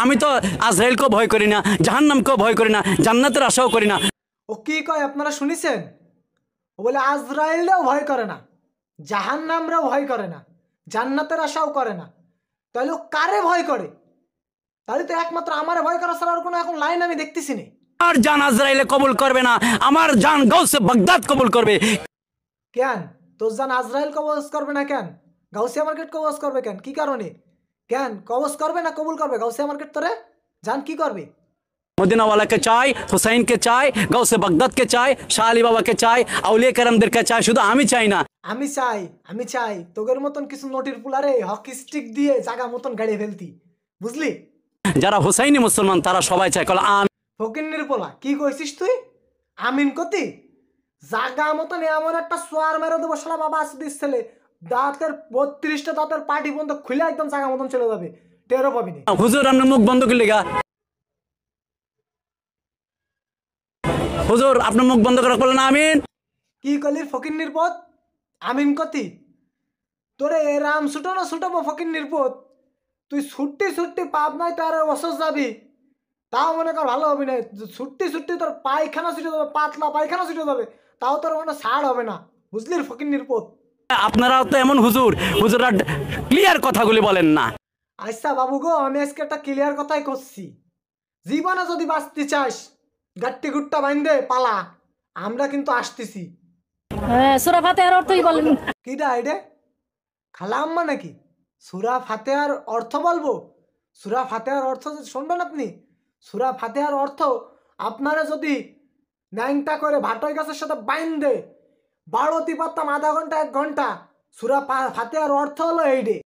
আমি তো আজরাইলকেও ভয় করি না, জাহান্নামকেও ভয় করি না, জান্নাতের আশাও করি না। ও কি কয় আপনারা শুনেছেন? ও বলে আজরাইলও ভয় করে না, জাহান্নামরাও ভয় করে না, জান্নাতের আশাও করে না। তাহলে ও কারে ভয় করে? তাহলে তো একমাত্র আমারে ভয় করা ছাড়া আর কোনো এখন লাইন আমি দেখতেছি না। আমার জান আজরাইলে কবুল করবে না, আমার জান গাউসে বাগদাদ কবুল করবে। কেন তোর জান আজরাইল কবজ করবে না? কেন গাউসিয়া মার্কেট কবজ করবে? কেন কি কারণে? কেন কবজ করবে না কবুল করবে গাউসিয়া মার্কেট? তোরে জান কি করবে? মদিনা ওয়ালাকে চাই, হুসাইনকে চাই, গাউসে বাগদাদকে চাই, শাহ আলী বাবাকে চাই, আউলিয়া কেরামদেরকে চাই, শুধু আমি চাই না। আমি চাই তোদের মতন কিছু নটির পুলারে হকি স্টিক দিয়ে জাগা মতন গাড়ি ফেলতি, বুঝলি? যারা হুসাইনি মুসলমান তারা সবাই চায় কল আমি। ফকিন্নির পোলা কি কইছিস তুই? আমিন কতি জাগা মতন এমন একটা সোয়ার মেরে দেবো শালা বাবা আসদিস ছেলে, দাঁতের 32টা দাঁতের পাটি পর্যন্ত খুলে একদম জাগা মতন চলে যাবে, টেরও পাবি না। হুজুর আপনার মুখ বন্ধ করলে গা, হুজুর আপনার মুখ বন্ধ করে বললেন আমিন। কি কলির ফকিন্নির পথ? আমিন কতি তোরে এরাম ছুটো না ছুটাবো ফকিন্নির পথ? তুই ছুট্টি ছুট্টি পাপ নাই তার অসস যাবি, তাও মনে কর ভালো হবে না। ছুট্টি ছুট্টি তোর পায়খানা ছুটে যাবে, পাতলা পায়খানা ছুটে যাবে, তাও তোর মনে ছাড় হবে না, বুঝলি ফকিন্নির পথ? আপনারাও তো এমন হুজুর, হুজুরা ক্লিয়ার কথাগুলি বলেন না। আচ্ছা বাবু গো, আমি আজকে একটা ক্লিয়ার কথাই করছি। জীবনে যদি বাঁচতে চাস গাট্টি গুট্টা বাইন্দে পালা, আমরা কিন্তু আসতেছি। সূরা ফাতিহার অর্থই বলেন। কিটা আইডে খালা আম্মা নাকি সূরা ফাতিহার অর্থ বলবো? সূরা ফাতিহার অর্থ শুনবেন আপনি? সূরা ফাতিহার অর্থ আপনারা যদি ন্যাংটা করে ভাটই গাছের সাথে বাইন্দে বাড়তি পারতাম আধা ঘন্টা 1 ঘন্টা, সূরা ফাতিহার অর্থ হলো এইডে।